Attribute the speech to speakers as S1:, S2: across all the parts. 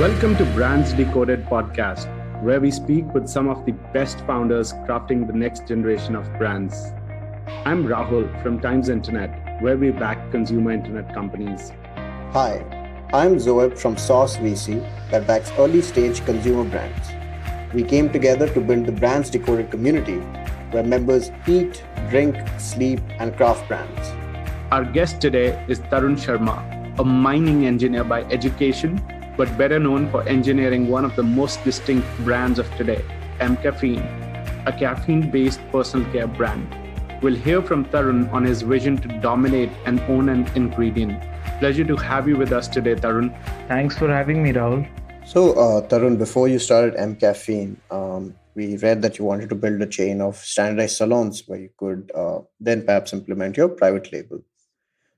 S1: Welcome to Brands Decoded podcast, where we speak with some of the best founders crafting the next generation of brands. I'm Rahul from Times Internet, where we back consumer internet companies.
S2: Hi, I'm Zoeb from Sauce VC that backs early stage consumer brands. We came together to build the Brands Decoded community where members eat, drink, sleep, and craft brands.
S1: Our guest today is Tarun Sharma, a mining engineer by education, but better known for engineering one of the most distinct brands of today, MCaffeine, a caffeine-based personal care brand. We'll hear from Tarun on his vision to dominate and own an ingredient. Pleasure to have you with us today, Tarun.
S3: Thanks for having me, Rahul.
S2: So, Tarun, before you started MCaffeine, we read that you wanted to build a chain of standardized salons where you could then perhaps implement your private label.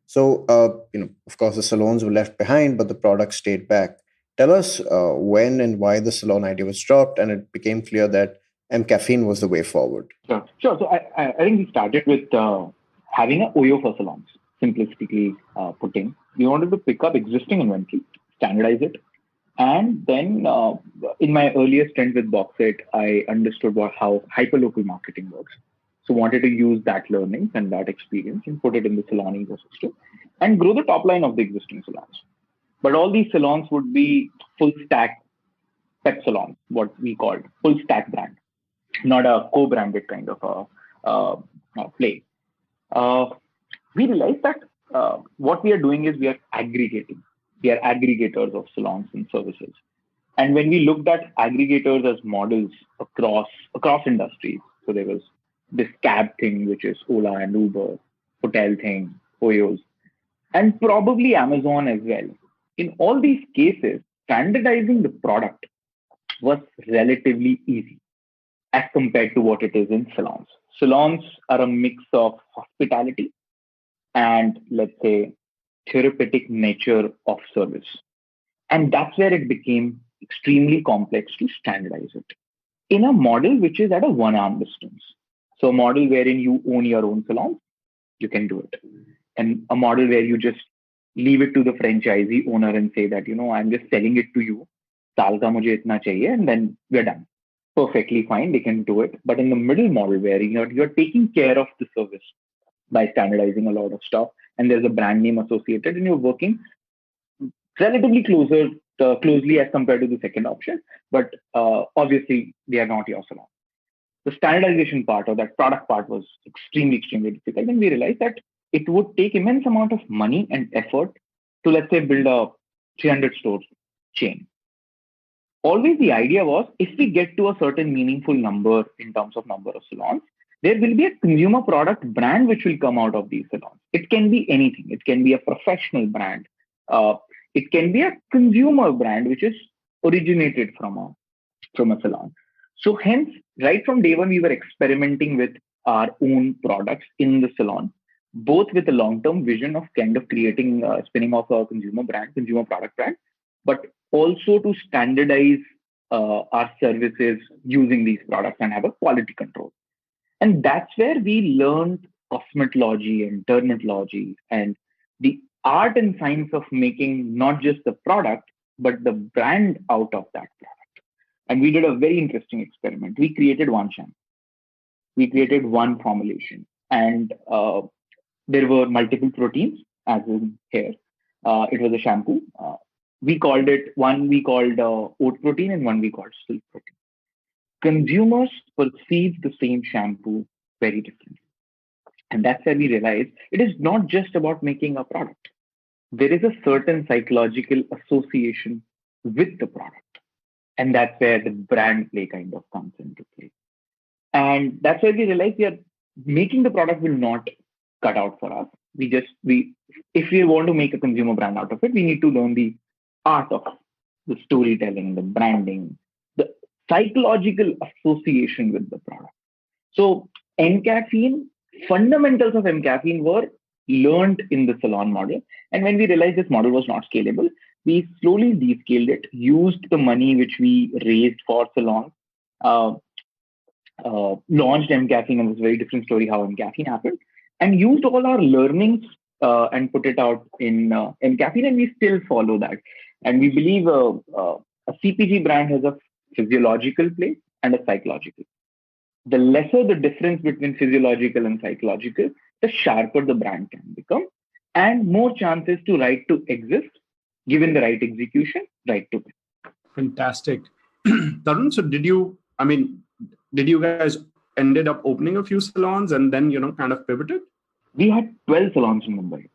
S2: So, of course, the salons were left behind, but the product stayed back. Tell us when and why the salon idea was dropped, and it became clear that MCaffeine was the way forward.
S4: Sure. So I think we started with having a OYO for salons, simplistically putting. We wanted to pick up existing inventory, standardize it, and then in my earlier stint with Boxit, I understood how hyperlocal marketing works. So wanted to use that learning and that experience and put it in the salon ecosystem and grow the top line of the existing salons. But all these salons would be full stack pet salons, what we called full stack brand, not a co-branded kind of a play. We realized that what we are doing is we are aggregating. We are aggregators of salons and services. And when we looked at aggregators as models across industries, so there was this cab thing, which is Ola and Uber, hotel thing, OYOs, and probably Amazon as well. In all these cases, standardizing the product was relatively easy as compared to what it is in salons. Salons are a mix of hospitality and, let's say, therapeutic nature of service. And that's where it became extremely complex to standardize it in a model which is at a one-arm distance. So a model wherein you own your own salon, you can do it. And a model where you just leave it to the franchisee owner and say that, I'm just selling it to you. Saal ka mujhe itna chahiye, and then we're done. Perfectly fine, they can do it. But in the middle model where you're taking care of the service by standardizing a lot of stuff, and there's a brand name associated, and you're working relatively closely as compared to the second option. But obviously, they are not your salon. The standardization part or that product part was extremely difficult. And we realized that it would take immense amount of money and effort to, let's say, build a 300 store chain. Always the idea was, if we get to a certain meaningful number in terms of number of salons, there will be a consumer product brand which will come out of these salons. It can be anything. It can be a professional brand. It can be a consumer brand which is originated from a salon. So hence, right from day one, we were experimenting with our own products in the salon, both with a long-term vision of kind of creating, spinning off a consumer product brand, but also to standardize our services using these products and have a quality control. And that's where we learned cosmetology and dermatology and the art and science of making not just the product, but the brand out of that product. And we did a very interesting experiment. We created one shampoo. We created one formulation. And there were multiple proteins, as in here. It was a shampoo. One we called oat protein and one we called silk protein. Consumers perceive the same shampoo very differently. And that's where we realized it is not just about making a product. There is a certain psychological association with the product. And that's where the brand play kind of comes into play. And that's where we realized making the product will not cut out for us. If we want to make a consumer brand out of it, we need to learn the art of the storytelling, the branding, the psychological association with the product. So MCaffeine, fundamentals of MCaffeine were learned in the salon model. And when we realized this model was not scalable, we slowly descaled it, used the money which we raised for salons, launched MCaffeine, and it's a very different story how MCaffeine happened, and used all our learnings and put it out in MCaffeine, and we still follow that. And we believe A CPG brand has a physiological play and a psychological. The lesser the difference between physiological and psychological, the sharper the brand can become, and more chances to right to exist, given the right execution, right to win.
S1: Fantastic. Tarun, so did you guys ended up opening a few salons and then, kind of pivoted?
S4: We had 12 salons in Mumbai.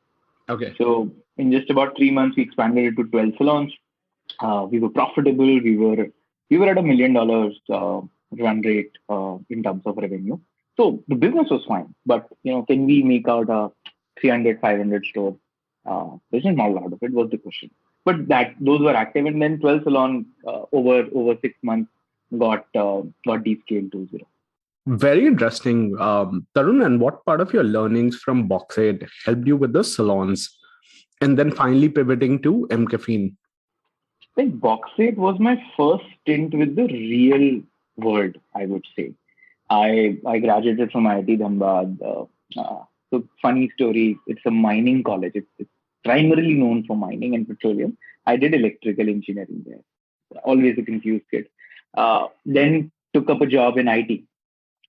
S1: Okay.
S4: So in just about 3 months, we expanded it to 12 salons. We were profitable. We were at $1 million run rate in terms of revenue. So the business was fine, but can we make out a 300, 500 store business model out of it was the question. But those were active, and then 12 salon over 6 months got descaled to zero.
S1: Very interesting, Tarun. And what part of your learnings from Box8 helped you with the salons, and then finally pivoting to Mcaffeine?
S4: I think Box8 was my first stint with the real world, I would say. I graduated from IIT Dhanbad. So funny story, it's a mining college. It's primarily known for mining and petroleum. I did electrical engineering there. Always a confused kid. Then took up a job in IT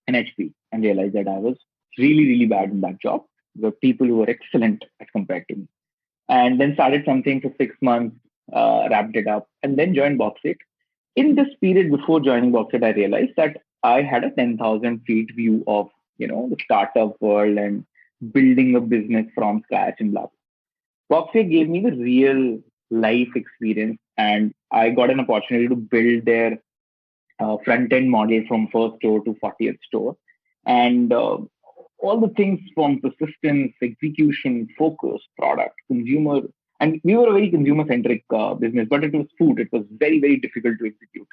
S4: and HP and realized that I was really, really bad in that job. There were people who were excellent as compared to me. And then started something for 6 months, wrapped it up, and then joined Box8. In this period before joining Box8, I realized that I had a 10,000 feet view of the startup world and building a business from scratch and blah. Box8 gave me the real life experience, and I got an opportunity to build their front end model from first store to 40th store, and all the things from persistence, execution, focus, product, consumer. And we were a very consumer centric business, but it was food. It was very, very difficult to execute.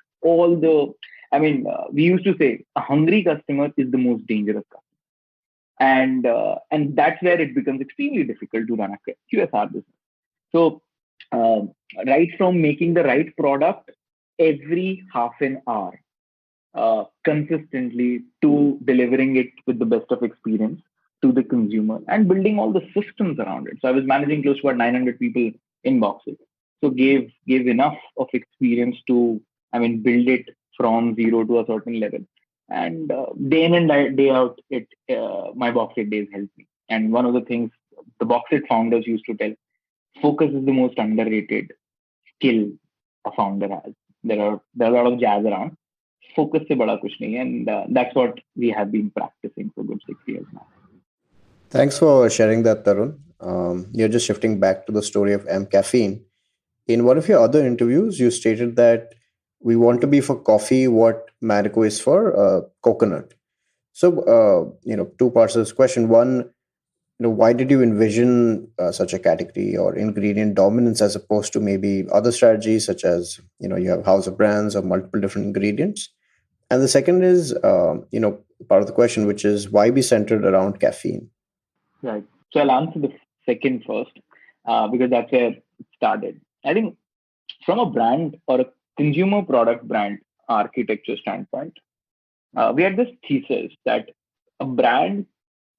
S4: We used to say a hungry customer is the most dangerous customer. And that's where it becomes extremely difficult to run a QSR business. So, right from making the right product every half an hour, consistently, to delivering it with the best of experience to the consumer and building all the systems around it. So I was managing close to about 900 people in Box8. So gave enough of experience to, build it from zero to a certain level. And day in and day out, my Box8 days helped me. And one of the things the Box8 founders used to tell, focus is the most underrated skill a founder has. There are a lot of jazz around. Focus se bada kuch nahi, and that's what we have been practicing for good 6 years now.
S2: Thanks for sharing that, Tarun. You're just shifting back to the story of Mcaffeine. In one of your other interviews, you stated that we want to be for coffee what Marico is for coconut. So, two parts of this question. One, why did you envision such a category or ingredient dominance as opposed to maybe other strategies such as, you have house of brands or multiple different ingredients? And the second is, part of the question, which is why be centered around caffeine?
S4: Right. So I'll answer the second first because that's where it started. I think from a brand or a consumer product brand architecture standpoint, we had this thesis that a brand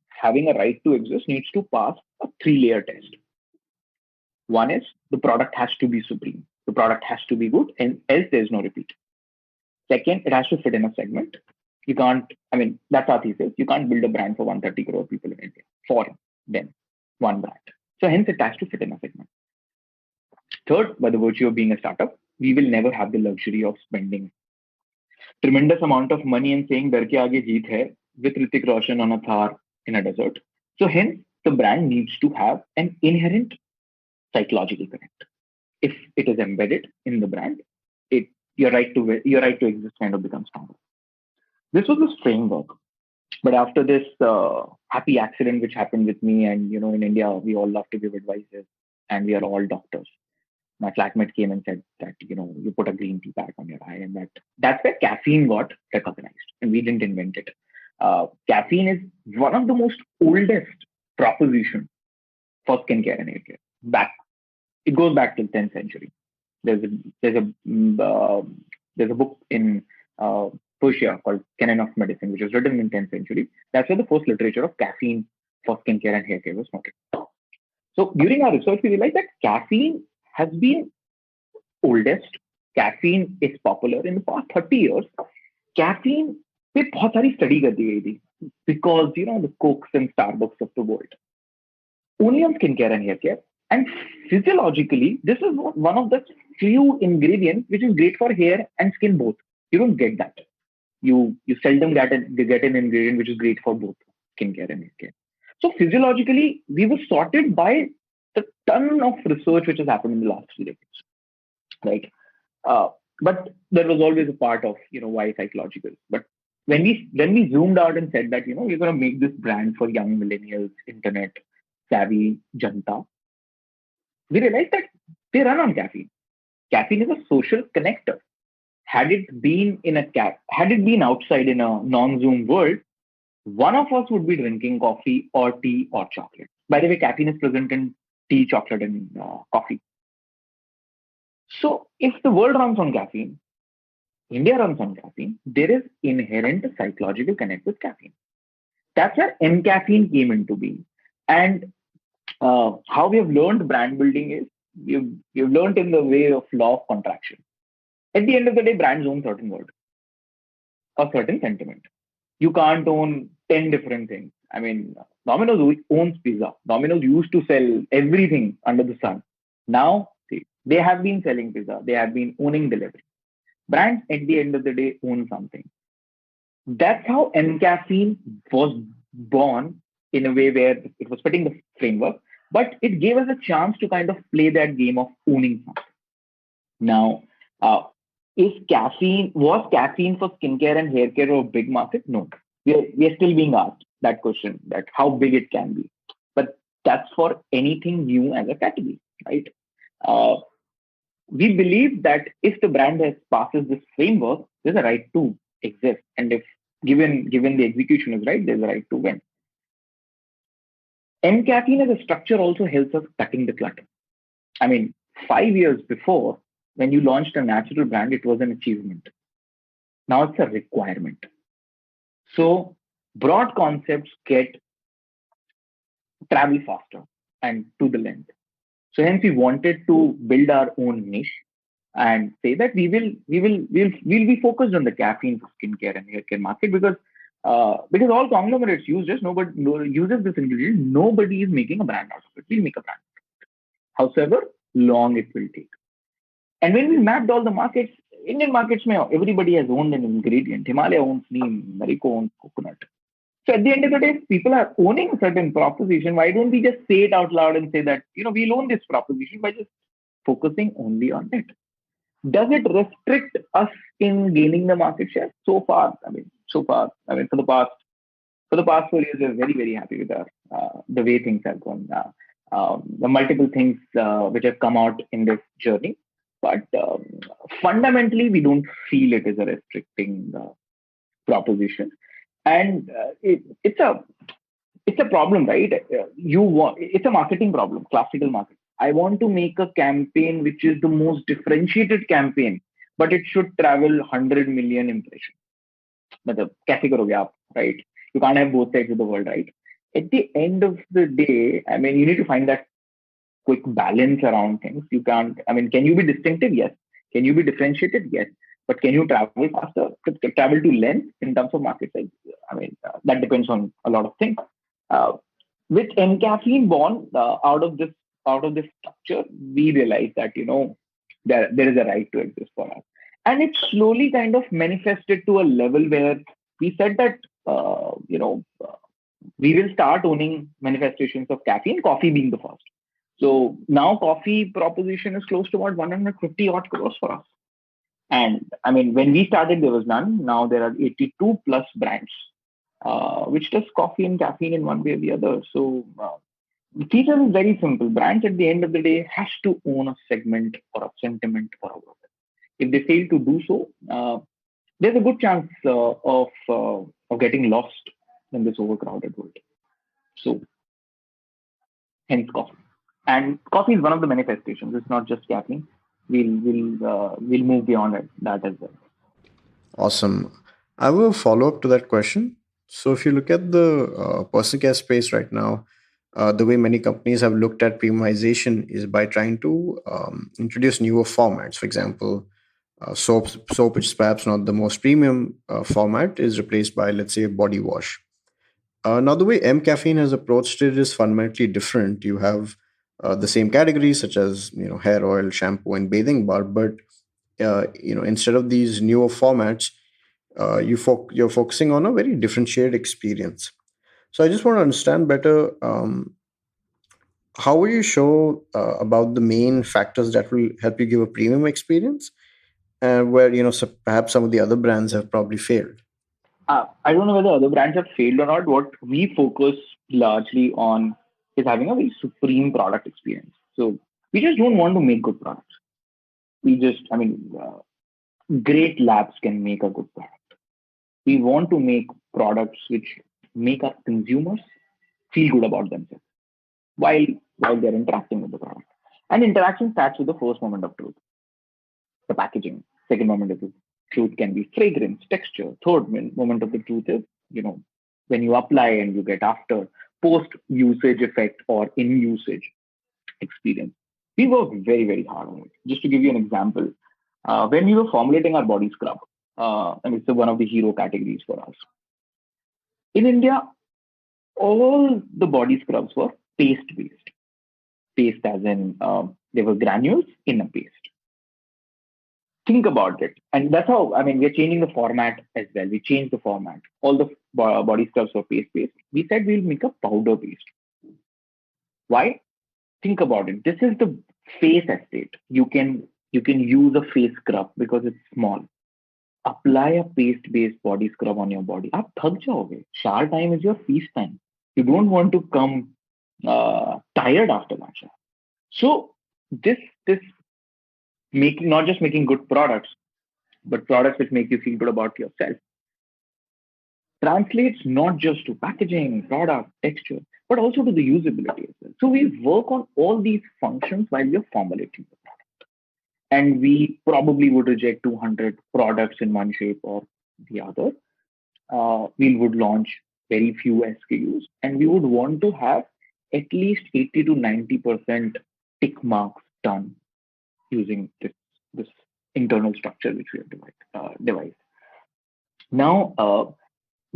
S4: having a right to exist needs to pass a 3-layer test. One is the product has to be supreme. The product has to be good, and else there's no repeat. Second, it has to fit in a segment. You can't, that's our thesis. You can't build a brand for 130 crore people in India for them, one brand. So hence it has to fit in a segment. Third, by the virtue of being a startup, we will never have the luxury of spending tremendous amount of money and saying "Dar ke aage jeet hai" with Hrithik Roshan on a Thar in a desert. So hence the brand needs to have an inherent psychological connect. If it is embedded in the brand, your right to exist kind of becomes stronger. This was this framework. But after this happy accident which happened with me, and in India we all love to give advices, and we are all doctors. My flatmate came and said that you put a green tea pack on your eye, and that's where caffeine got recognized, and we didn't invent it. Caffeine is one of the most oldest proposition for skincare in India. It goes back to the 10th century. There's a book in Persia called Canon of Medicine, which was written in 10th century. That's where the first literature of caffeine for skincare and hair care was noted. So during our research, we realized that caffeine has been oldest caffeine is popular in the past 30 years, caffeine पे बहुत सारी study कर दी गई थी because the Cokes and Starbucks of the world only on skincare and hair care. And physiologically, this is one of the few ingredients which is great for hair and skin both. You don't get that. You seldom get an ingredient which is great for both skincare and hair care. So physiologically, we were sorted by the ton of research which has happened in the last few decades, right? But there was always a part of why psychological. But when we zoomed out and said that we're going to make this brand for young millennials, internet savvy janta, we realized that they run on caffeine. Caffeine is a social connector. Had it been outside in a non-Zoom world, one of us would be drinking coffee or tea or chocolate. By the way, caffeine is present in tea, chocolate, and coffee. So if the world runs on caffeine, India runs on caffeine, there is inherent psychological connect with caffeine. That's where M-caffeine came into being. And how we have learned brand building is we've learned in the way of law of contraction. At the end of the day, brands own certain word, a certain sentiment. You can't own 10 different things. I mean, Domino's owns pizza. Domino's used to sell everything under the sun. Now, they have been selling pizza. They have been owning delivery. Brands, at the end of the day, own something. That's how M-caffeine was born in a way where it was fitting the framework, but it gave us a chance to kind of play that game of owning something. Now, was caffeine for skincare and hair care a big market? No. We are still being asked that question, that how big it can be. But that's for anything new as a category, right? We believe that if the brand passes this framework, there's a right to exist. And if given the execution is right, there's a right to win. M-caffeine as a structure also helps us cutting the clutter. I mean, 5 years before, when you launched a natural brand, it was an achievement. Now it's a requirement. So broad concepts travel faster and to the length. So hence we wanted to build our own niche and say that we'll be focused on the caffeine for skincare and hair care market because all conglomerates use this, nobody uses this ingredient, nobody is making a brand out of it. We'll make a brand. However long it will take. And when we mapped all the markets, Indian markets, everybody has owned an ingredient. Himalaya owns neem, Marico owns coconut. So at the end of the day, if people are owning a certain proposition, why don't we just say it out loud and say that, we'll own this proposition by just focusing only on it? Does it restrict us in gaining the market share? So far, for the past 4 years, we're very, very happy with the way things have gone. The multiple things which have come out in this journey. But fundamentally, we don't feel it is a restricting proposition. And it's a problem, right? It's a marketing problem, classical marketing. I want to make a campaign which is the most differentiated campaign, but it should travel 100 million impressions. Right? You can't have both sides of the world, right? At the end of the day, you need to find that quick balance around things. You can't, can you be distinctive? Yes. Can you be differentiated? Yes. But can you travel faster? Travel to length in terms of market size? That depends on a lot of things. With M-caffeine born out of this structure, we realized that there is a right to exist for us, and it slowly kind of manifested to a level where we said that we will start owning manifestations of caffeine, coffee being the first. So now coffee proposition is close to about 150 odd crores for us. And when we started, there was none. Now there are 82 plus brands, which does coffee and caffeine in one way or the other. So the thesis is very simple. Brands at the end of the day has to own a segment or a sentiment or a word. If they fail to do so, there's a good chance of getting lost in this overcrowded world. So hence coffee. And coffee is one of the manifestations. It's not just caffeine. We'll move beyond that as well.
S2: Awesome. I will follow up to that question. So if you look at the personal care space right now, the way many companies have looked at premiumization is by trying to introduce newer formats. For example, Soap, which is perhaps not the most premium format, is replaced by, let's say, body wash. Now, the way M Caffeine has approached it is fundamentally different. You have the same categories such as hair oil, shampoo, and bathing bar, but instead of these newer formats, you're focusing on a very differentiated experience. So I just want to understand better, how will you show about the main factors that will help you give a premium experience, where perhaps some of the other brands have probably failed.
S4: I don't know whether other brands have failed or not. What we focus largely on is having a very supreme product experience. So we just don't want to make good products. Great labs can make a good product. We want to make products which make our consumers feel good about themselves while they're interacting with the product. And interaction starts with the first moment of truth, the packaging. Second moment of the truth can be fragrance, texture. Third moment of the truth is, when you apply and you get after post usage effect or in usage experience. We work very, very hard on it. Just to give you an example, when we were formulating our body scrub, and it's one of the hero categories for us. In India, all the body scrubs were paste based. Paste as in they were granules in a paste. Think about it. And that's how, we're changing the format as well. We changed the format. All the body scrubs were paste based. We said we'll make a powder based. Why? Think about it. This is the face estate. You can use a face scrub because it's small. Apply a paste based body scrub on your body. आप थक जाओगे. Shower time is your feast time. You don't want to come tired after that shower. So this not just making good products, but products which make you feel good about yourself, translates not just to packaging, product, texture, but also to the usability as well. So we work on all these functions while we are formulating the product. And we probably would reject 200 products in one shape or the other. We would launch very few SKUs, and we would want to have at least 80 to 90% tick marks done using this internal structure which we have devised. Now,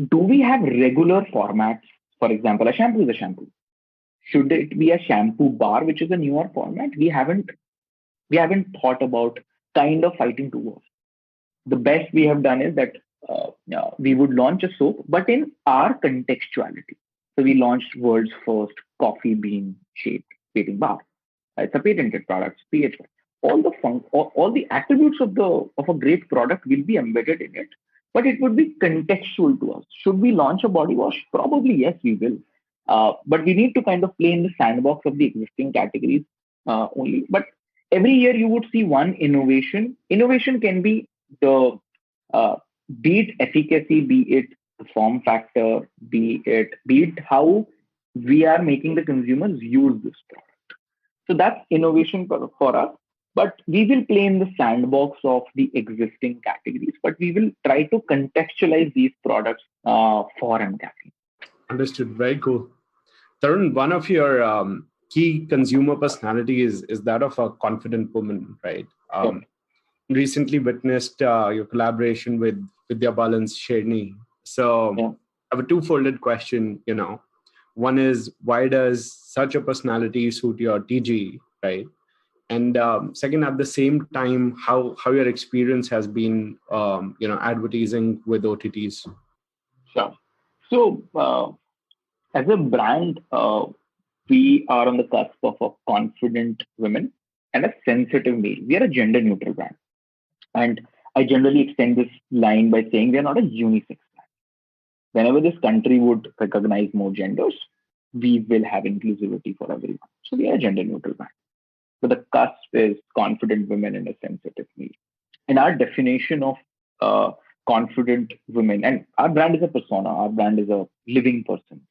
S4: do we have regular formats? For example, a shampoo is a shampoo. Should it be a shampoo bar, which is a newer format? We haven't thought about kind of fighting two wars. The best we have done is that we would launch a soap, but in our contextuality. So we launched world's first coffee bean shaped bathing bar. It's a patented product, pH. All the attributes of a great product will be embedded in it, but it would be contextual to us. Should we launch a body wash? Probably yes, we will. But we need to kind of play in the sandbox of the existing categories only. But every year you would see one innovation. Innovation can be the be it efficacy, be it the form factor, be it how we are making the consumers use this product. So that's innovation for us. But we will play in the sandbox of the existing categories, but we will try to contextualize these products for M Caffeine.
S1: Understood. Very cool. Tarun, one of your key consumer personality is that of a confident woman, right? Recently witnessed your collaboration with Vidya Balan's Sherni. So I have a two-folded question, One is, why does such a personality suit your TG, right? And second, at the same time, how your experience has been, advertising with OTTs?
S4: Sure. So as a brand, we are on the cusp of a confident women and a sensitive male. We are a gender neutral brand. And I generally extend this line by saying we are not a unisex brand. Whenever this country would recognize more genders, we will have inclusivity for everyone. So we are a gender neutral brand. But the cusp is confident women and a sensitive male. And our definition of confident women, and our brand is a persona, our brand is a living person.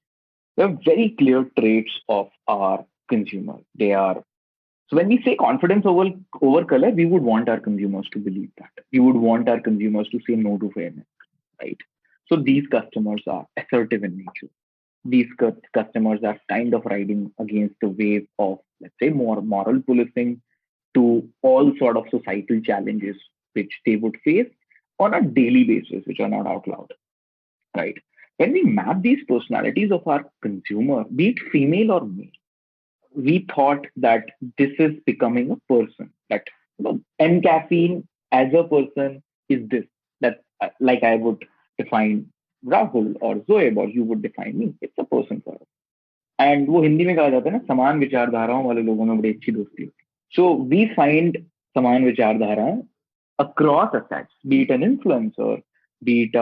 S4: We have very clear traits of our consumer. So when we say confidence over color, we would want our consumers to believe that. We would want our consumers to say no to fairness, right? So these customers are assertive in nature. These customers are kind of riding against the wave of, let's say, more moral policing to all sort of societal challenges which they would face on a daily basis, which are not out loud, right? When we map these personalities of our consumer, be it female or male, we thought that this is becoming a person. That M caffeine as a person is this. That like I would define Rahul or Zoeb or you would define me. It's a person for us. And वो हिंदी में कहा जाता है ना समान विचारधाराओं वाले लोगों में बड़ी अच्छी दोस्ती होती है सो वी फाइंड समान विचारधाराएं across assets, be it an influencer, be it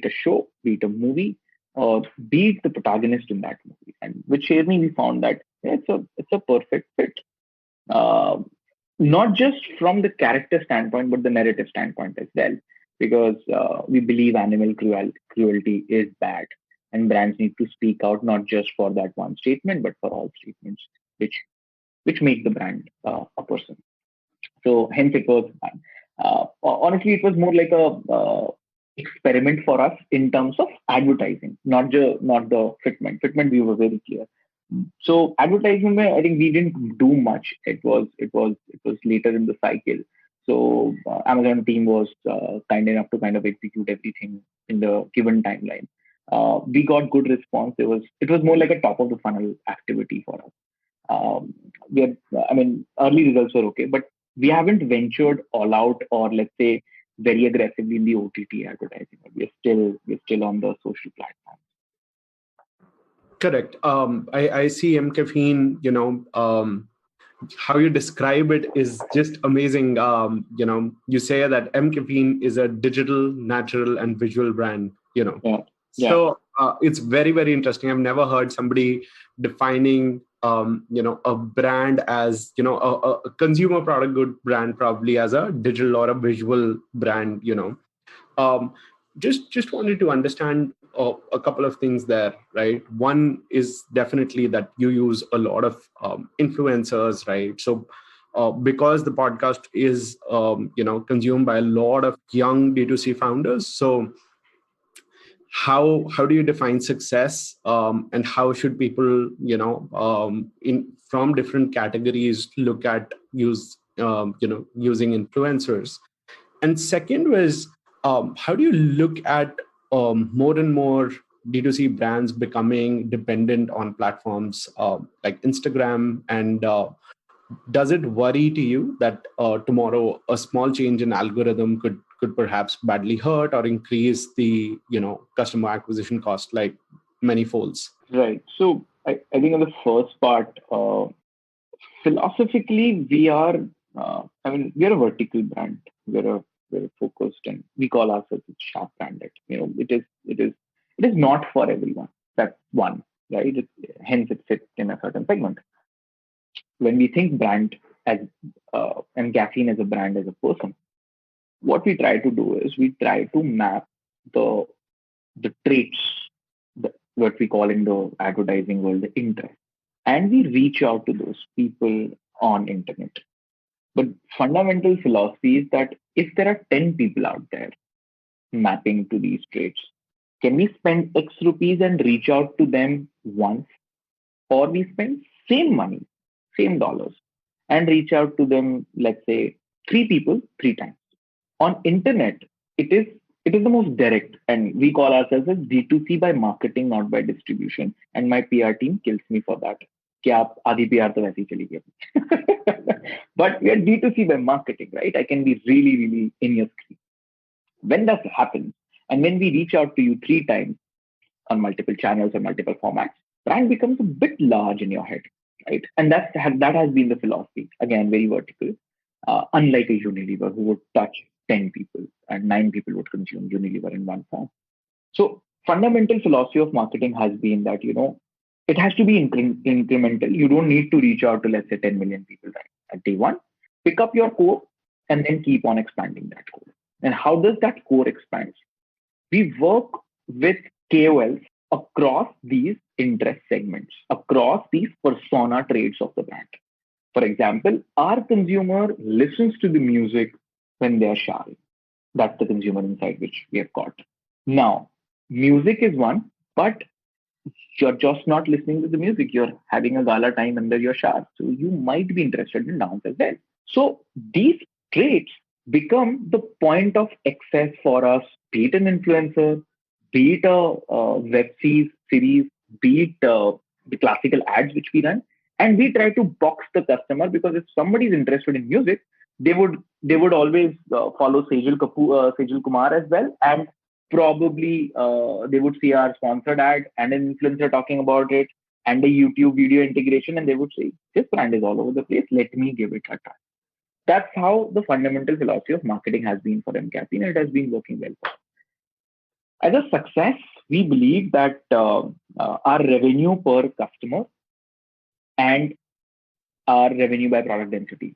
S4: a show, be it a movie, or be it the protagonist in that movie. And with Sherni, we found that it's a perfect fit. Uh, Not just from the character standpoint, but the narrative standpoint as well, because we believe animal cruelty is bad, and brands need to speak out not just for that one statement, but for all statements which make the brand a person. So hence it was honestly it was more like a experiment for us in terms of advertising, not the fitment. Fitment we were very clear. So advertising, I think we didn't do much. It was later in the cycle. So Amazon team was kind enough to kind of execute everything in the given timeline. We got good response. It was more like a top of the funnel activity for us. Early results were okay, but we haven't ventured all out or let's say very aggressively in the OTT advertising. We're still on the social platform.
S1: Correct. I see M Caffeine, how you describe it is just amazing. You say that M Caffeine is a digital, natural, and visual brand,
S4: Yeah.
S1: So it's very, very interesting. I've never heard somebody defining, a brand as, a consumer product good brand probably as a digital or a visual brand, Just wanted to understand a couple of things there, right? One is definitely that you use a lot of influencers, right? So because the podcast is, consumed by a lot of young D2C founders, so how do you define success, and how should people, from different categories look at using influencers? And second was, how do you look at more and more D2C brands becoming dependent on platforms like Instagram? And does it worry to you that tomorrow a small change in algorithm could perhaps badly hurt or increase the customer acquisition cost like many folds?
S4: Right. So I think on the first part, philosophically, we are a vertical brand. We're focused, and we call ourselves sharp branded. It is not for everyone. That's one, right? Hence, it fits in a certain segment. When we think brand as and caffeine as a brand as a person, what we try to do is we try to map the traits, what we call in the advertising world the interest, and we reach out to those people on internet. But fundamental philosophy is that if there are 10 people out there mapping to these traits, can we spend X rupees and reach out to them once, or we spend same money, same dollars, and reach out to them, let's say, 3 people 3 times? On internet, it is the most direct, and we call ourselves as D2C by marketing, not by distribution. And my PR team kills me for that. कि आप आधी PR तो वैसे ही चली गई. But we are D2C by marketing, right? I can be really, really in your screen. When that happens, and when we reach out to you 3 times on multiple channels or multiple formats, brand becomes a bit large in your head, right? And that has been the philosophy. Again, very vertical. Unlike a Unilever who would touch 10 people and 9 people would consume Unilever in one form. So fundamental philosophy of marketing has been that, it has to be incremental. You don't need to reach out to, let's say, 10 million people right at day one. Pick up your core and then keep on expanding that core. And how does that core expand? We work with KOLs across these interest segments, across these persona traits of the brand. For example, our consumer listens to the music when they are showering. That's the consumer insight which we have got. Now, music is one, but you're just not listening to the music. You're having a gala time under your shower. So you might be interested in dance as well. So these traits become the point of access for us, be it an influencer, be it a web series, be it the classical ads which we run. And we try to box the customer, because if somebody is interested in music, they would always follow Sejal Kumar as well, and probably they would see our sponsored ad and an influencer talking about it and a YouTube video integration, and they would say, "This brand is all over the place. Let me give it a try." That's how the fundamental philosophy of marketing has been for MCaffeine, and it has been working well for us. As a success, we believe that our revenue per customer and our revenue by product density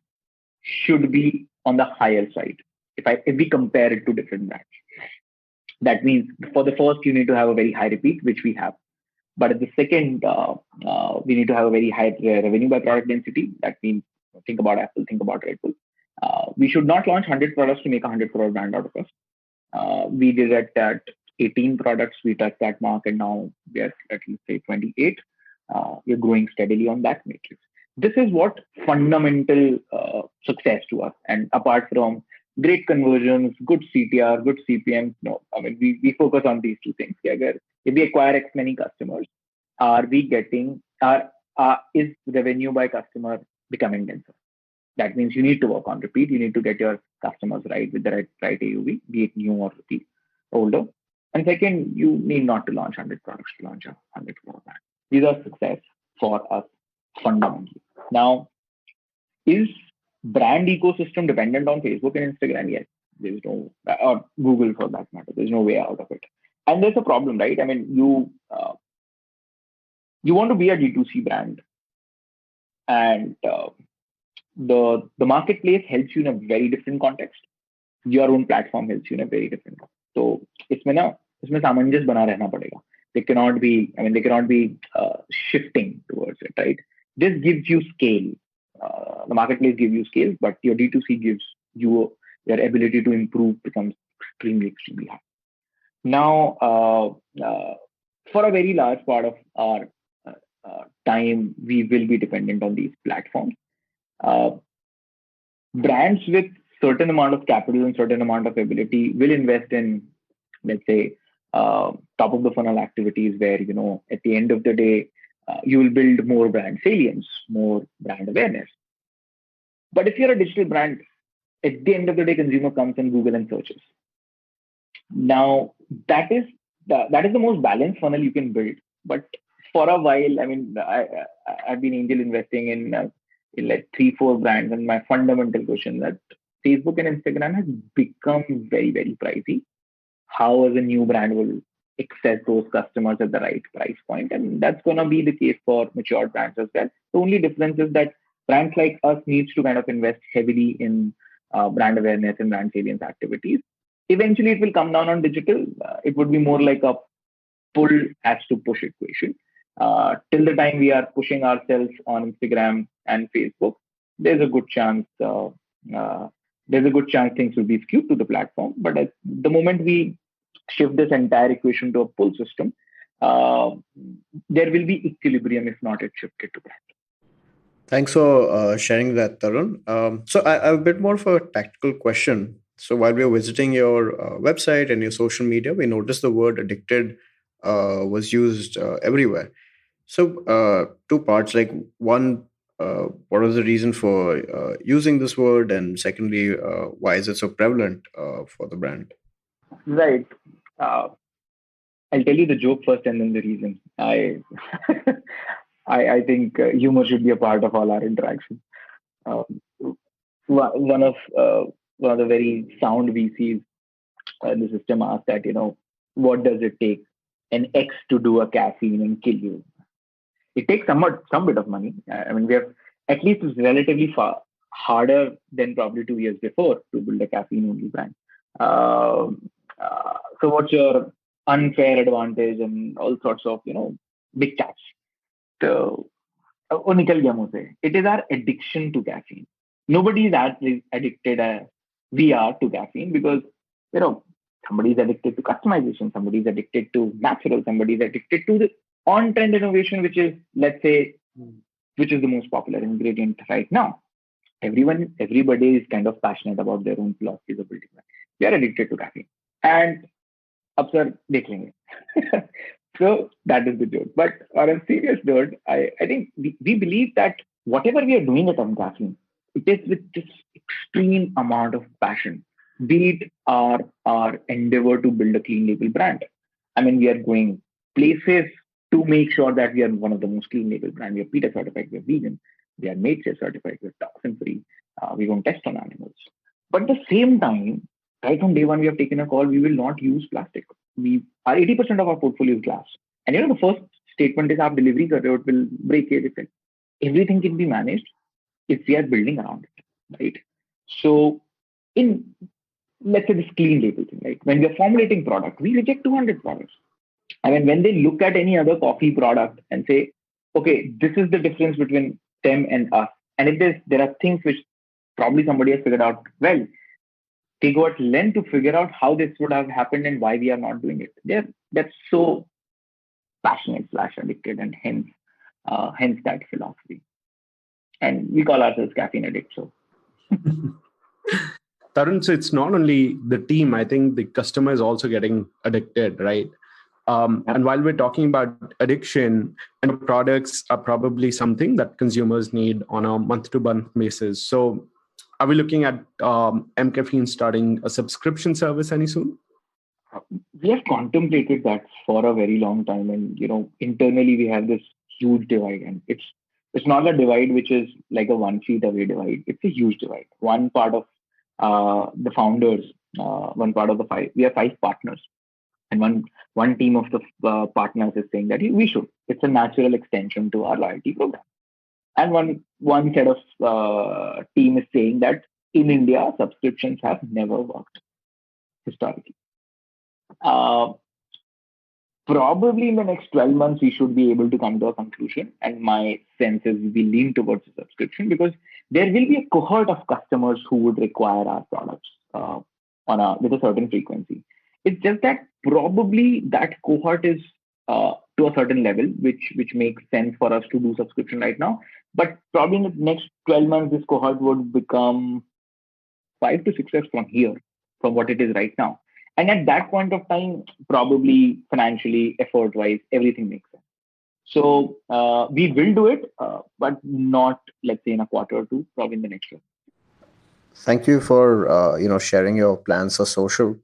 S4: should be on the higher side. If we compare it to different brands, that means for the first you need to have a very high repeat, which we have. But at the second, we need to have a very high revenue by product density. That means think about Apple, think about Red Bull. We should not launch 100 products to make a 100 crore brand out of us. We did it at 18 products. We touched that mark, and now we are at let's say 28. We're growing steadily on that matrix. This is what fundamental success to us. And apart from great conversions, good CTR, good CPM, no, I mean we focus on these two things. If we acquire X many customers, are we getting is revenue by customer becoming denser? That means you need to work on repeat. You need to get your customers right with the right AUV, be it new or repeat, older. And second, you need not to launch 100 products to launch a 100 crore brand. These are success for us fundamentally. Now, is brand ecosystem dependent on Facebook and Instagram? Yes. There's no, or Google for that matter. There's no way out of it. And there's a problem, right? I mean, you want to be a D2C brand, and the marketplace helps you in a very different context. Your own platform helps you in a very different context. So इसमें सामंजस्य बना रहना पड़ेगा. They cannot be shifting towards it, right? This gives you scale. The marketplace gives you scale, but your D2C gives you your ability to improve becomes extremely high. Now, for a very large part of our time, we will be dependent on these platforms. Brands with certain amount of capital and certain amount of ability will invest in, let's say, top of the funnel activities where, at the end of the day, you will build more brand salience, more brand awareness. But if you're a digital brand, at the end of the day, consumer comes and Google and searches. Now, that is the most balanced funnel you can build. But for a while, I mean, I've been angel investing in like 3-4 brands, and my fundamental question that Facebook and Instagram has become very, very pricey. How as a new brand will access those customers at the right price point? And that's going to be the case for mature brands as well. The only difference is that brands like us needs to kind of invest heavily in brand awareness and brand salience activities. Eventually, it will come down on digital. It would be more like a pull has to push equation. Till the time we are pushing ourselves on Instagram and Facebook, there's a good chance things will be skewed to the platform. But at the moment we shift this entire equation to a pull system, there will be equilibrium if not it shifted to brand.
S2: Thanks for sharing that, Tarun. So I have a bit more of a tactical question. So while we were visiting your website and your social media, we noticed the word addicted was used everywhere. So 2 parts, like one, what was the reason for using this word? And secondly, why is it so prevalent for the brand?
S4: Right. I'll tell you the joke first and then the reason. I think humor should be a part of all our interactions. One of the very sound VCs in the system asked that, what does it take an X to do a caffeine and kill you? It takes some bit of money. I mean, we have at least relatively harder than probably 2 years before to build a caffeine only brand. So what's your unfair advantage and all sorts of, big chats. So, it is our addiction to caffeine. Nobody is as addicted as we are to caffeine because, somebody is addicted to customization, somebody is addicted to natural, somebody is addicted to the on-trend innovation, which is, let's say, which is the most popular ingredient right now. Everybody is kind of passionate about their own philosophies of building brand. We are addicted to caffeine. And अब sir देख लेंगे. So that is the joke. But on a serious note, I think we believe that whatever we are doing at Caffeine, it is with this extreme amount of passion. Be it our endeavor to build a clean label brand. I mean, we are going places to make sure that we are one of the most clean label brand. We are PETA certified, we are vegan, we are nature certified, we are toxin free. We don't test on animals. But at the same time, right from day one, we have taken a call. We will not use plastic. We our 80% of our portfolio is glass. And the first statement is our delivery it will break it. Everything can be managed if we are building around it, right? So in let's say this clean label thing, right? When we are formulating product, we reject 200 products. I mean, when they look at any other coffee product and say, okay, this is the difference between them and us. And if there are things which probably somebody has figured out, well, they go at length to figure out how this would have happened and why we are not doing it. That's so passionate / addicted, and hence that philosophy. And we call ourselves caffeine addicts. So
S1: Tarun, so it's not only the team. I think the customer is also getting addicted, right? And while we're talking about addiction, and products are probably something that consumers need on a month-to-month basis. So are we looking at MCaffeine starting a subscription service any soon?
S4: We have contemplated that for a very long time, and internally we have this huge divide, and it's not a divide which is like a 1 feet away divide. It's a huge divide. One part of the founders, one part of the five. We have 5 partners, and one team of the partners is saying that we should. It's a natural extension to our loyalty program. And one set of team is saying that in India, subscriptions have never worked historically. Probably in the next 12 months, we should be able to come to a conclusion. And my sense is we lean towards a subscription because there will be a cohort of customers who would require our products with a certain frequency. It's just that probably that cohort is to a certain level, which makes sense for us to do subscription right now. But probably in the next 12 months, this cohort would become 5 to 6x from what it is right now. And at that point of time, probably financially, effort-wise, everything makes sense. So we will do it, but not, let's say, in a quarter or two, probably in the next year.
S2: Thank you for sharing your plans for social.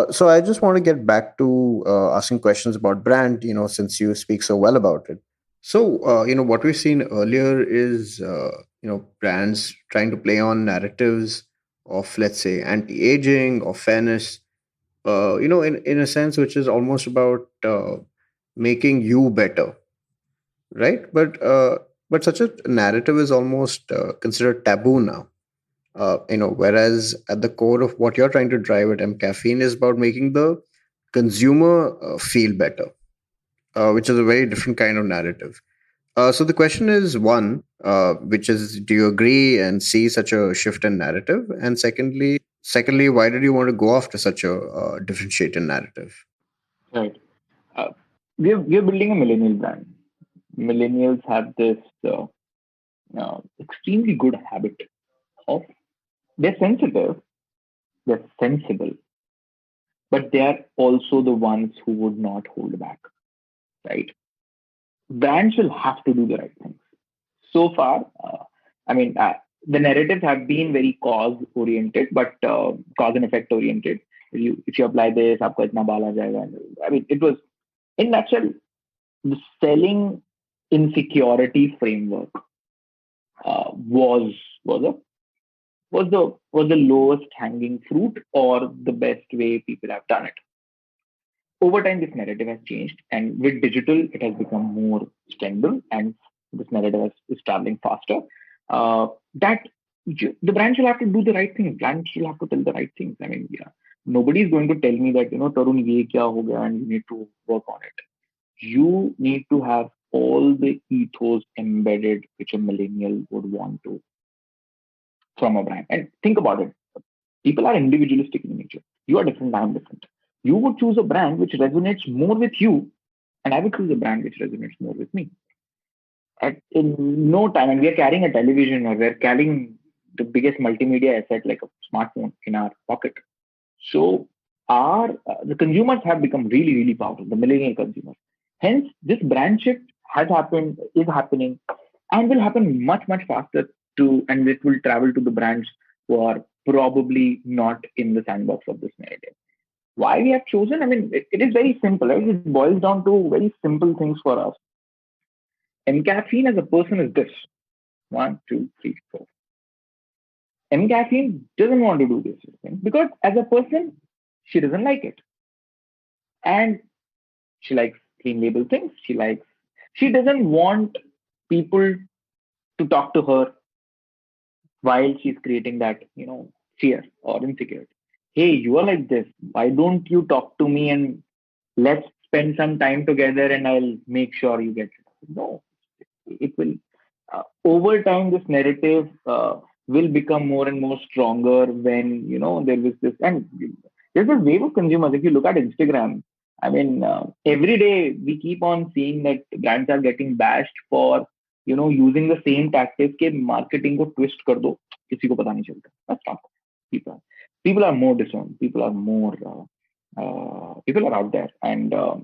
S2: So I just want to get back to asking questions about brand, since you speak so well about it. So, what we've seen earlier is, brands trying to play on narratives of, let's say, anti-aging or fairness, in a sense, which is almost about making you better, right? But such a narrative is almost considered taboo now. Whereas at the core of what you're trying to drive at MCaffeine is about making the consumer feel better, which is a very different kind of narrative. So the question is one, which is, do you agree and see such a shift in narrative? And secondly, why did you want to go after such a differentiated narrative?
S4: Right. We are building a millennial brand. Millennials have this extremely good habit of they're sensitive, they're sensible, but they are also the ones who would not hold back, right? Brands will have to do the right things. So far, the narratives have been very cause-oriented, but cause and effect-oriented. If you apply this, aapko itna baal aa jayega. I mean, it was, in nutshell, the selling insecurity framework was the lowest hanging fruit or the best way people have done it. Over time, this narrative has changed, and with digital, it has become more stable, and this narrative is traveling faster. That the brand should have to do the right thing. Brand should have to tell the right things. I mean, nobody is going to tell me that Tarun, ye kya ho gaya, and you need to work on it. You need to have all the ethos embedded which a millennial would want to from a brand. And think about it. People are individualistic in nature. You are different, I am different. You would choose a brand which resonates more with you, and I would choose a brand which resonates more with me. in no time, and we are carrying a television or we're carrying the biggest multimedia asset like a smartphone in our pocket. So our the consumers have become really, really powerful, the millennial consumers. Hence, this brand shift has happened, is happening, and will happen much, much faster to, and it will travel to the brands who are probably not in the sandbox of this narrative. Why we have chosen? I mean, it is very simple. Right? It boils down to very simple things for us. M-caffeine as a person is this: one, two, three, four. M-caffeine doesn't want to do this thing because as a person, she doesn't like it. And she likes clean label things. She doesn't want people to talk to her while she's creating that, fear or insecurity. Hey, you are like this. Why don't you talk to me and let's spend some time together and I'll make sure you get it. No, it will, over time, this narrative will become more and more stronger when, there is this, and there's this wave of consumers. If you look at Instagram, I mean, every day we keep on seeing that brands are getting bashed for, using the same tactics के marketing को twist कर दो, किसी को पता नहीं चलता. That's not people. People are more discerned. People are out there, and uh,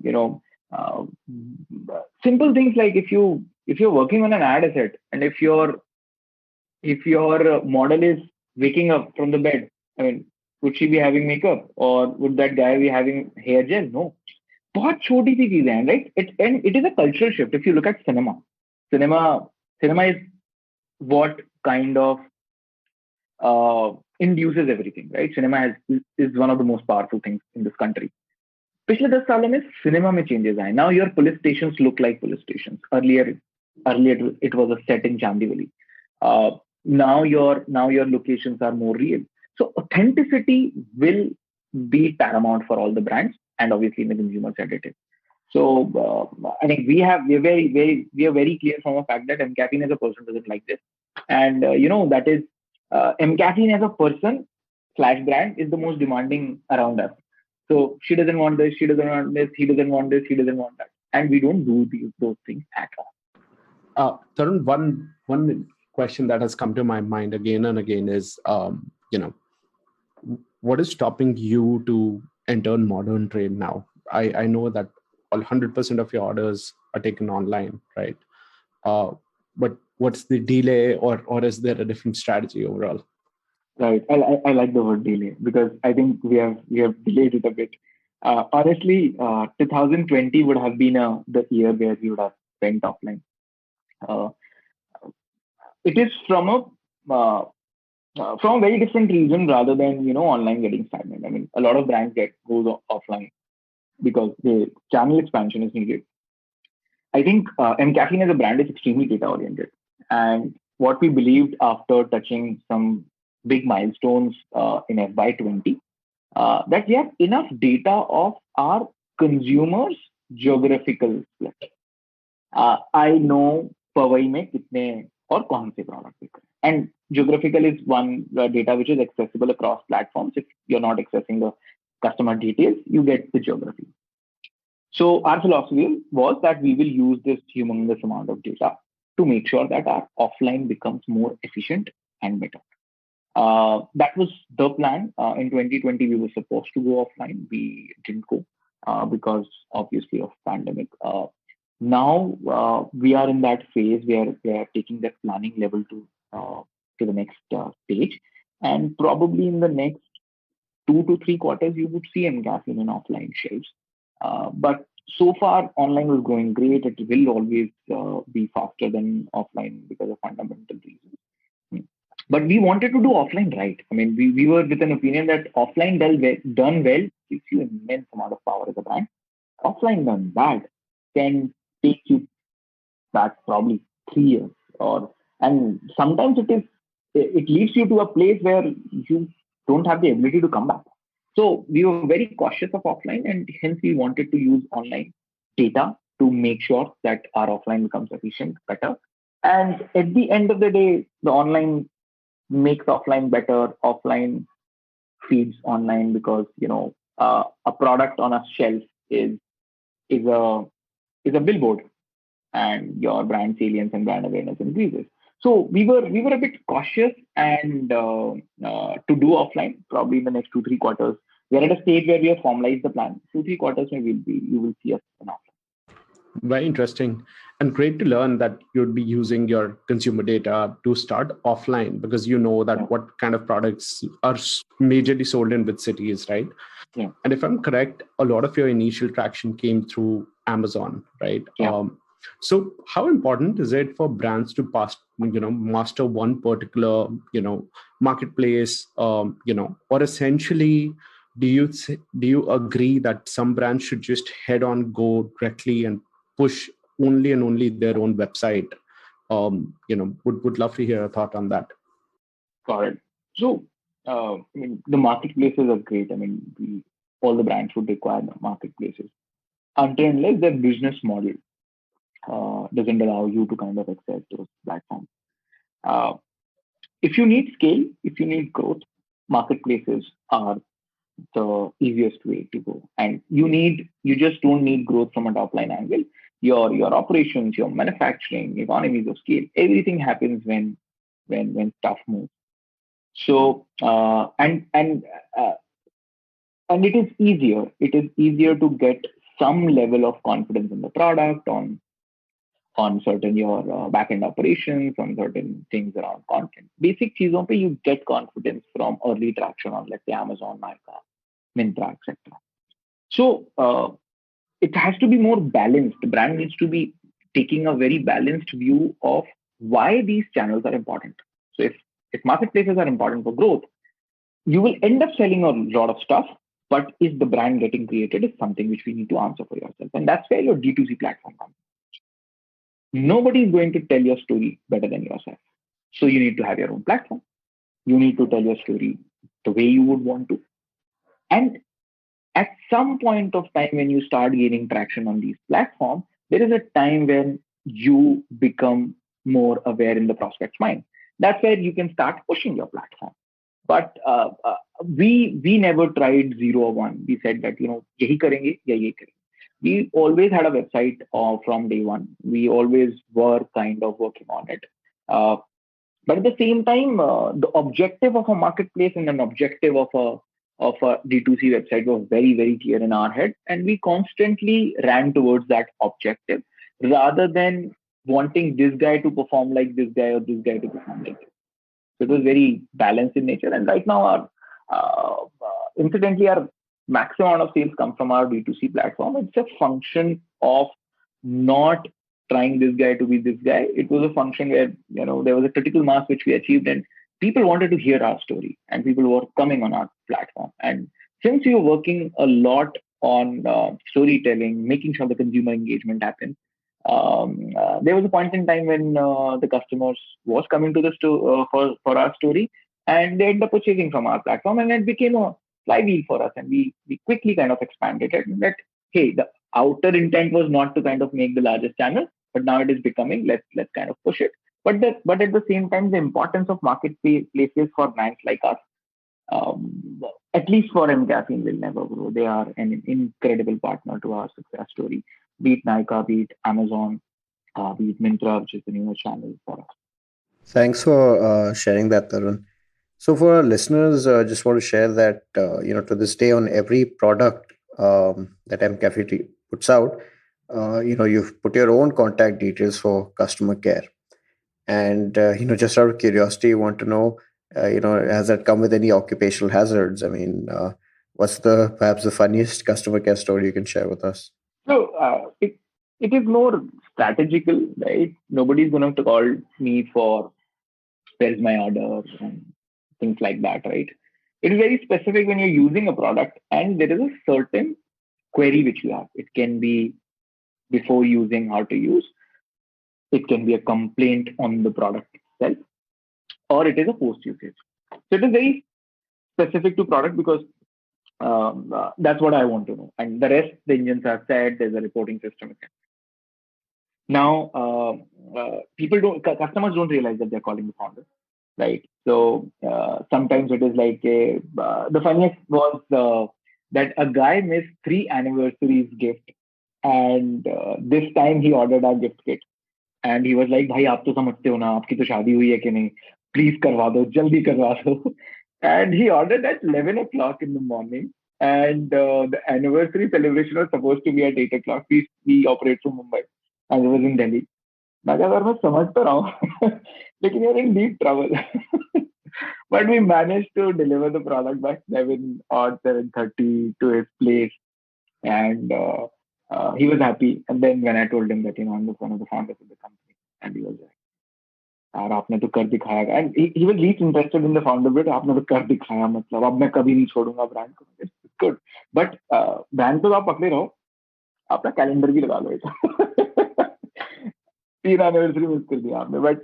S4: simple things like if you're working on an ad asset, and if your model is waking up from the bed, I mean, would she be having makeup or would that guy be having hair gel? No. बहुत छोटी सी चीजें हैं, right? And it is a cultural shift. If you look at cinema cinema is what kind of induces everything, right? Is one of the most powerful things in this country. पिछले 10 सालों में cinema में changes आए. Now your police stations look like police stations. Earlier it was a set in Chandivali. Now your locations are more real. So authenticity will be paramount for all the brands, and obviously in the consumer side it is. So I think we are very clear from the fact that M-caffeine as a person doesn't like this, and that is M-caffeine as a person slash brand is the most demanding around us. So she doesn't want this, she doesn't want this, he doesn't want this, he doesn't want that, and we don't do those things at all.
S1: Tarun, one question that has come to my mind again and again is, what is stopping you to enter modern trade now? I know that 100% of your orders are taken online, right? But what's the delay, or is there a different strategy overall?
S4: Right. I like the word delay because I think we have delayed it a bit. Honestly, 2020 would have been the year where we would have went offline. It is from a very different reason rather than online getting stagnant. I mean, a lot of brands goes offline because the channel expansion is needed. I think M-caffeine as a brand is extremely data oriented, and what we believed after touching some big milestones in FY20, that we have enough data of our consumers' geographical split. I know Powai में कितने और कौन से product बिक रहे हैं. And geographical is one data which is accessible across platforms. If you're not accessing the customer details, you get the geography. So our philosophy was that we will use this humongous amount of data to make sure that our offline becomes more efficient and better. That was the plan. In 2020, we were supposed to go offline. We didn't go because obviously of pandemic. Now we are in that phase where we are taking that planning level to the next stage, and probably in the next 2 to 3 quarters, you would see M-caffeine in offline shelves. But so far, online was going great. It will always be faster than offline because of fundamental reasons. But we wanted to do offline right. I mean, we were with an opinion that offline done well gives you immense amount of power as a brand. Offline done bad can take you back probably 3 years, and sometimes it leads you to a place where you don't have the ability to come back. So we were very cautious of offline, and hence we wanted to use online data to make sure that our offline becomes efficient, better. And at the end of the day, the online makes offline better. Offline feeds online because a product on a shelf is a billboard, and your brand salience and brand awareness increases. So we were a bit cautious and to do offline probably in the next 2-3 quarters. We are at a stage where we have formalized the plan. 2-3 quarters, maybe you will see us in offline.
S1: Very interesting and great to learn that you'd be using your consumer data to start offline because you know that what kind of products are majorly sold in which cities, right?
S4: Yeah.
S1: And if I'm correct, a lot of your initial traction came through Amazon, right?
S4: Yeah.
S1: So how important is it for brands to master one particular, marketplace, or essentially, do you agree that some brands should just head on go directly and push only and only their own website? Would love to hear a thought on that.
S4: Got it. So, the marketplaces are great. All the brands would require the marketplaces until unless their business model doesn't allow you to kind of access those platforms. If you need scale, if you need growth, marketplaces are the easiest way to go. And you just don't need growth from a top line angle. Your operations, your manufacturing, economies of scale, everything happens when stuff moves. So and it is easier. It is easier to get some level of confidence in the product on certain your back-end operations, on certain things around content. Basic चीजों पे you get confidence from early traction on, let's say, Amazon, Nykaa, Myntra, etc. So it has to be more balanced. The brand needs to be taking a very balanced view of why these channels are important. So if marketplaces are important for growth, you will end up selling a lot of stuff, but is the brand getting created is something which we need to answer for yourself. And that's where your D2C platform comes. Nobody is going to tell your story better than yourself. So you need to have your own platform. You need to tell your story the way you would want to. And at some point of time, when you start gaining traction on these platforms, there is a time when you become more aware in the prospect's mind. That's where you can start pushing your platform. But we never tried 0 or 1. We said that, yahi karenge, ya ye karenge. We always had a website from day one. We always were kind of working on it. But at the same time, the objective of a marketplace and an objective of a D2C website was very, very clear in our head. And we constantly ran towards that objective rather than wanting this guy to perform like this guy or this guy to perform like this. So it was very balanced in nature. And right now, incidentally, our maximum amount of sales come from our D2C platform. It's a function of not trying this guy to be this guy. It was a function where, there was a critical mass which we achieved and people wanted to hear our story and people were coming on our platform. And since we were working a lot on storytelling, making sure the consumer engagement happens, there was a point in time when the customers was coming to the store for our story and they ended up purchasing from our platform, and it became a flywheel for us, and we quickly kind of expanded it. And that, hey, the outer intent was not to kind of make the largest channel, but now it is becoming let's kind of push it. But at the same time, the importance of marketplaces for brands like us, at least for MCaffeine, will never grow. They are an incredible partner to our success story. Be it Nykaa, be it Amazon, be it Myntra, which is the newest channel for us.
S2: Thanks for sharing that, Tarun. So for our listeners, just want to share that, to this day on every product that MCafe puts out, you've put your own contact details for customer care. And, just out of curiosity, you want to know, has that come with any occupational hazards? I mean, what's perhaps the funniest customer care story you can share with us?
S4: So it is more strategical, right? Nobody's going to call me for where's my order and things like that, right? It is very specific when you're using a product and there is a certain query which you have. It can be before using, how to use. It can be a complaint on the product itself, or it is a post usage. So it is very specific to product because that's what I want to know. And the rest, the engines are set, there's a reporting system. Now, customers don't realize that they're calling the founder, right? So sometimes it is like the funniest was that a guy missed 3 anniversaries gift And this time he ordered our gift kit. And he was like, भाई आप तो समझते हो ना, आपकी तो शादी हुई है कि नहीं, प्लीज करवा दो, जल्दी करवा दो. And he ordered at 11 o'clock in the morning. And the anniversary celebration was supposed to be at 8 o'clock. We operate from Mumbai. And I was in Delhi. मैं कहा, मैं समझ तो रहा हूँ, लेकिन you're in deep trouble. But we managed to deliver the product by 7:30 to his place. And he was happy. And then when I told him that, I'm one of the founders of the company, and he was like, यार आपने तो कर दिखाया. And he was least interested in the founder bit. आपने तो कर दिखाया, मतलब अब मैं कभी नहीं छोड़ूंगा ब्रांड को. It's good. But ब्रांड तो आप पकड़े रहो, अपना कैलेंडर भी लगा लो. 3 एनिवर्सरी मिस कर दिया आपने. बट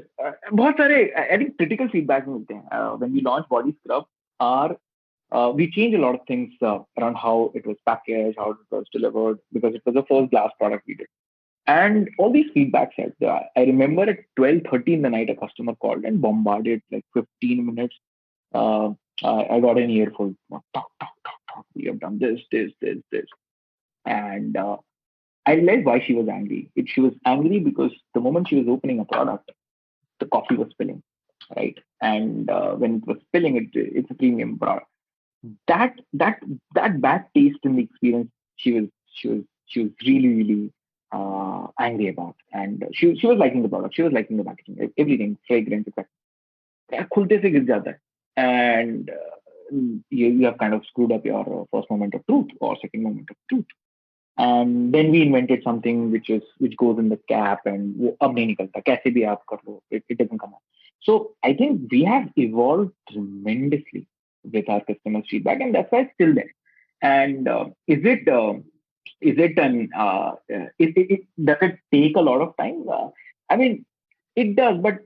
S4: बहुत सारे आई थिंक क्रिटिकल फीडबैक मिलते हैं when we launch body scrub. Are we changed a lot of things around how it was packaged, how it was delivered, because it was the first glass product we did. And all these feedbacks said, I remember at 12:30 in the night, a customer called and bombarded like 15 minutes. I got an earful. Talk. We have done this. And I realized why she was angry. She was angry because the moment she was opening a product, the coffee was spilling, right? And when it was spilling, it's a premium product. That bad taste in the experience, she was really angry about. And she was liking the product. She was liking the packaging, everything, fragrance, etc. खुलते से गिर जाता है. And you have kind of screwed up your first moment of truth or second moment of truth. And then we invented something which goes in the cap, and वो अब नहीं निकलता, कैसे भी आप कर लो, it doesn't come out. So I think we have evolved tremendously with our customers' feedback, and that's why it's still there. And does it take a lot of time? I mean, it does. But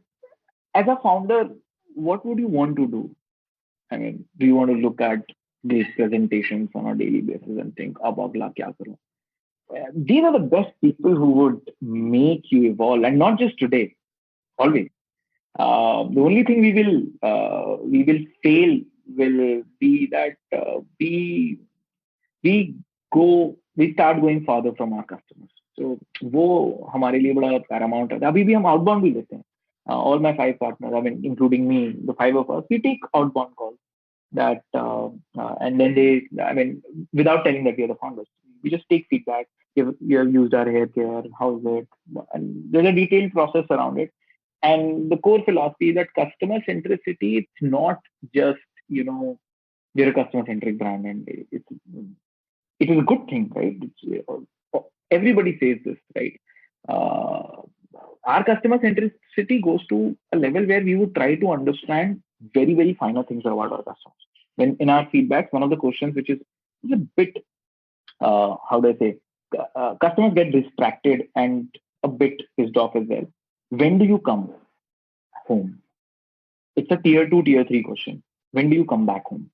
S4: as a founder, what would you want to do? I mean, do you want to look at these presentations on a daily basis and think, अब अगला क्या करूं? These are the best people who would make you evolve, and not just today, always. The only thing we will fail will be that we start going farther from our customers. So वो हमारे लिए बड़ा paramount है. अभी भी हम outbound भी लेते हैं. All my 5 partners, I mean, including me, the 5 of us, we take outbound calls. That and then without telling that we are the founders, we just take feedback. You have used our hair care, how is it? And there's a detailed process around it. And the core philosophy is that customer centricity, it's not just, we're a customer centric brand, and it is a good thing, right? Everybody says this, right? Our customer centricity goes to a level where we would try to understand very, very finer things about our customers. When in our feedback, one of the questions which is a bit, how do I say, customers get distracted and a bit pissed off as well. When do you come home? It's a tier 2, tier 3 question. When do you come back home?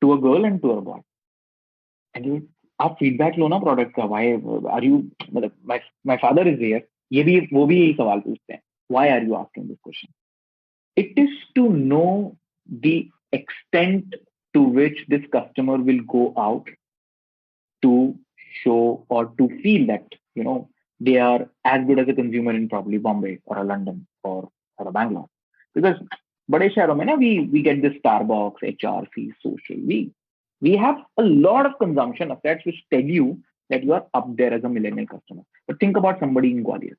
S4: To a girl and to a boy. And you आप feedback लो ना product का. Why are you? My father is here. वो भी यही सवाल पूछते हैं. Why are you asking this question? It is to know the extent to which this customer will go out to show or to feel that, they are as good as a consumer in probably Bombay or a London or a Bangalore. Because बड़े शहरों में ना we get this Starbucks, HRC, social. We have a lot of consumption assets which tell you that you are up there as a millennial customer. But think about somebody in Gwalior.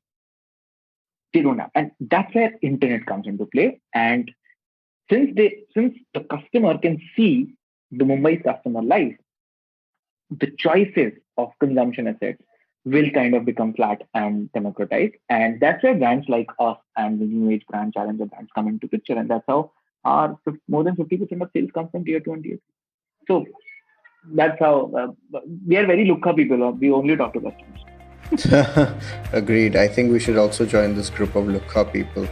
S4: They don't have. And that's where internet comes into play. And since the customer can see the Mumbai customer life, the choices of consumption assets will kind of become flat and democratized. And that's where brands like us and the new age brand challenger brands come into picture. And that's how our more than 50% of sales come from tier 2 and tier 3. So that's how we are very Lukha people. We only talk to customers.
S2: Agreed. I think we should also join this group of Lukha people.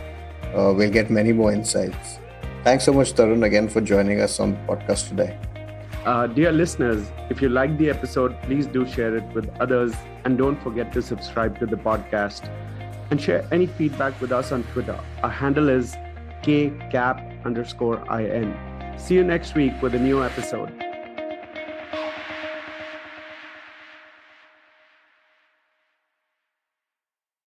S2: We'll get many more insights. Thanks so much, Tarun, again for joining us on the podcast today.
S1: Dear listeners, if you liked the episode, please do share it with others, and don't forget to subscribe to the podcast and share any feedback with us on Twitter. Our handle is @kcap_in. See you next week with a new episode.